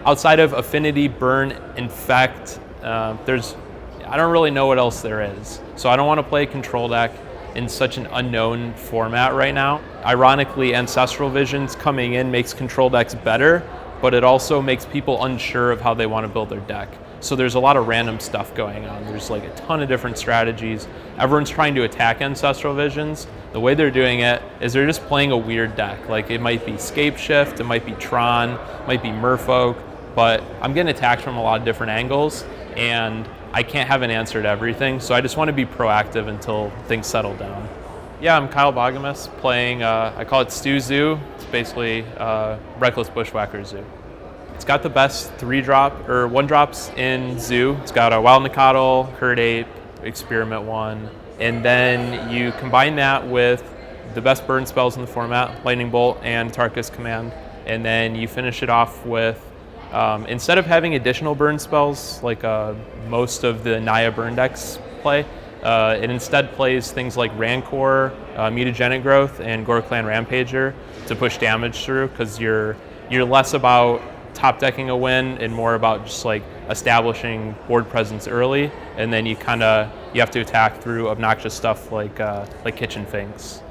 Outside of Affinity, Burn, Infect, I don't really know what else there is. So I don't want to play a control deck in such an unknown format right now. Ironically, Ancestral Visions coming in makes control decks better, but it also makes people unsure of how they want to build their deck. So there's a lot of random stuff going on. There's like a ton of different strategies. Everyone's trying to attack Ancestral Visions. The way they're doing it is they're just playing a weird deck. Like it might be Scape Shift, it might be Tron, it might be Merfolk, but I'm getting attacked from a lot of different angles and I can't have an answer to everything. So I just want to be proactive until things settle down. Yeah, I'm Kyle Bogamus playing, I call it Stew Zoo. It's basically Reckless Bushwhacker Zoo. It's got the best 3-drop or 1-drops in Zoo. It's got a Wild Nicodle, Herd Ape, Experiment 1, and then you combine that with the best burn spells in the format, Lightning Bolt and Tarkus Command, and then you finish it off with, instead of having additional burn spells like most of the Naya burn decks play, it instead plays things like Rancor, Mutagenic Growth, and Gore-Clan Rampager to push damage through, because you're less about top decking a win and more about just like establishing board presence early, and then you have to attack through obnoxious stuff like Kitchen Finks.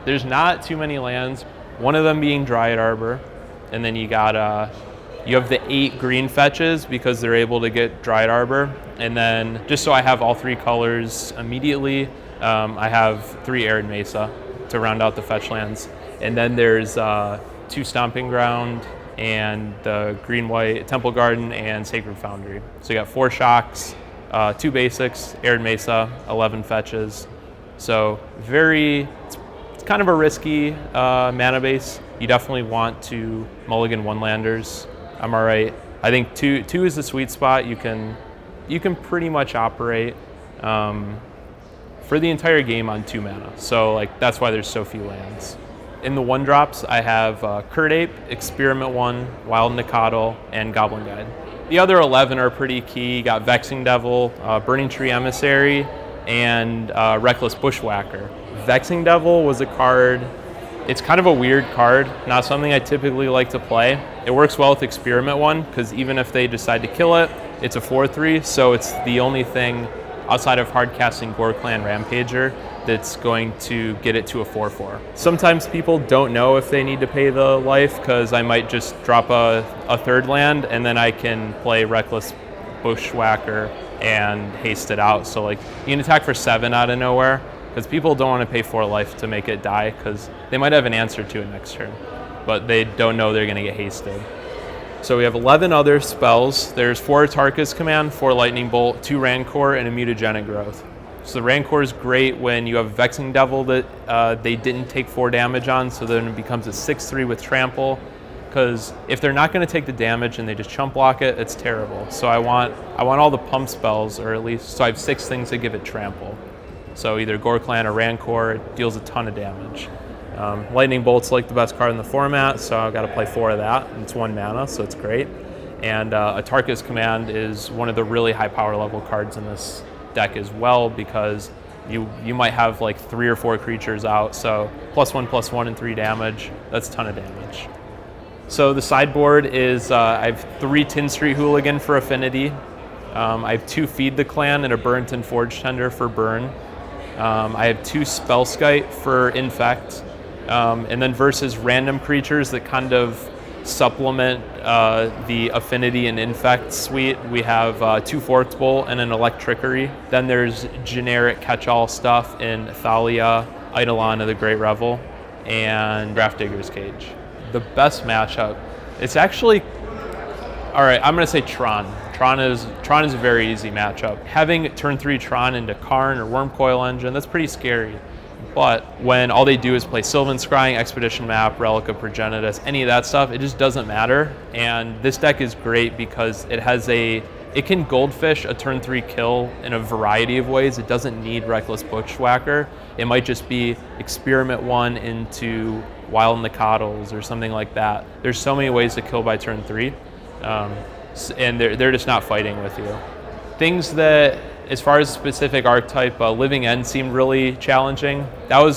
There's not too many lands, one of them being Dryad Arbor, and then you have the 8 green fetches because they're able to get Dryad Arbor. And then just so I have all 3 colors immediately, I have 3 Arid Mesa to round out the fetch lands. And then there's 2 Stomping Ground and the green-white Temple Garden and Sacred Foundry. So you got 4 shocks, 2 basics, Arid Mesa, 11 fetches. So it's kind of a risky mana base. You definitely want to mulligan 1-landers. I'm all right. I think two is the sweet spot. You can pretty much operate for the entire game on 2 mana. So like that's why there's so few lands. In the 1-drops, I have Herd Ape, Experiment 1, Wild Nicodle, and Goblin Guide. The other 11 are pretty key. You got Vexing Devil, Burning Tree Emissary, and Reckless Bushwhacker. Vexing Devil was a card. It's kind of a weird card, not something I typically like to play. It works well with Experiment 1, because even if they decide to kill it, it's a 4/3, so it's the only thing outside of hard casting Gore-Clan Rampager that's going to get it to a 4/4. Sometimes people don't know if they need to pay the life, because I might just drop a 3rd land, and then I can play Reckless Bushwhacker and haste it out. So like you can attack for 7 out of nowhere, because people don't want to pay 4 life to make it die, because they might have an answer to it next turn, but they don't know they're going to get hasted. So we have 11 other spells. There's 4 Tarkus Command, 4 Lightning Bolt, 2 Rancor, and a Mutagenic Growth. So the Rancor is great when you have Vexing Devil that they didn't take 4 damage on, so then it becomes a 6/3 with Trample, because if they're not going to take the damage and they just chump block it, it's terrible. So I want all the pump spells, or at least, so I have 6 things that give it Trample. So either Gore-Clan or Rancor, it deals a ton of damage. Lightning Bolt's like the best card in the format, so I've got to play 4 of that. It's 1 mana, so it's great. And a Tarkus Command is one of the really high power level cards in this deck as well, because you might have like 3 or 4 creatures out, so +1/+1 and 3 damage, that's a ton of damage. So the sideboard is, I have 3 Tin Street Hooligan for Affinity. I have 2 Feed the Clan and a Burrington Forge Tender for Burn. I have 2 Spellskite for Infect. And then versus random creatures that kind of supplement the Affinity and Infect suite, we have 2 Forked Bolt and an Electrickery. Then there's generic catch-all stuff in Thalia, Eidolon of the Great Revel, and Grafdigger's Cage. The best matchup, it's actually, all right, I'm going to say Tron. Tron is a very easy matchup. Having turn 3 Tron into Karn or Wormcoil Engine, that's pretty scary. But when all they do is play Sylvan Scrying, Expedition Map, Relic of Progenitus, any of that stuff, it just doesn't matter. And this deck is great because it can Goldfish a turn 3 kill in a variety of ways. It doesn't need Reckless Bushwhacker. It might just be Experiment 1 into Wild Nicodles or something like that. There's so many ways to kill by turn 3. And they're just not fighting with you. Things that As far as specific archetype, Living End seemed really challenging. I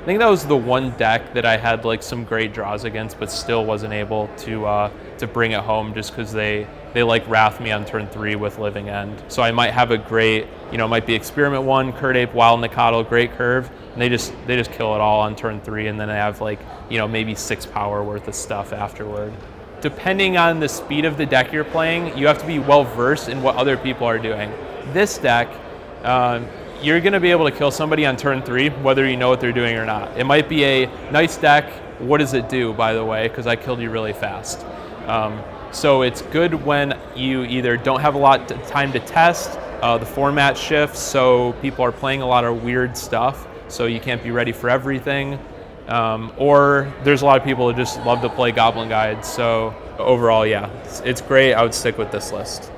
think that was the one deck that I had like some great draws against, but still wasn't able to bring it home just because they like wrath me on turn 3 with Living End. So I might have a great, might be Experiment 1, Curd Ape, Wild Nikado, Great Curve, and they just kill it all on turn 3, and then I have like, maybe 6 power worth of stuff afterward. Depending on the speed of the deck you're playing, you have to be well versed in what other people are doing. This deck, you're going to be able to kill somebody on turn 3, whether you know what they're doing or not. It might be a nice deck. What does it do, by the way? Because I killed you really fast. So it's good when you either don't have a lot of time to test, the format shifts, so people are playing a lot of weird stuff, so you can't be ready for everything. Or there's a lot of people who just love to play Goblin Guides. So overall, yeah, it's great. I would stick with this list.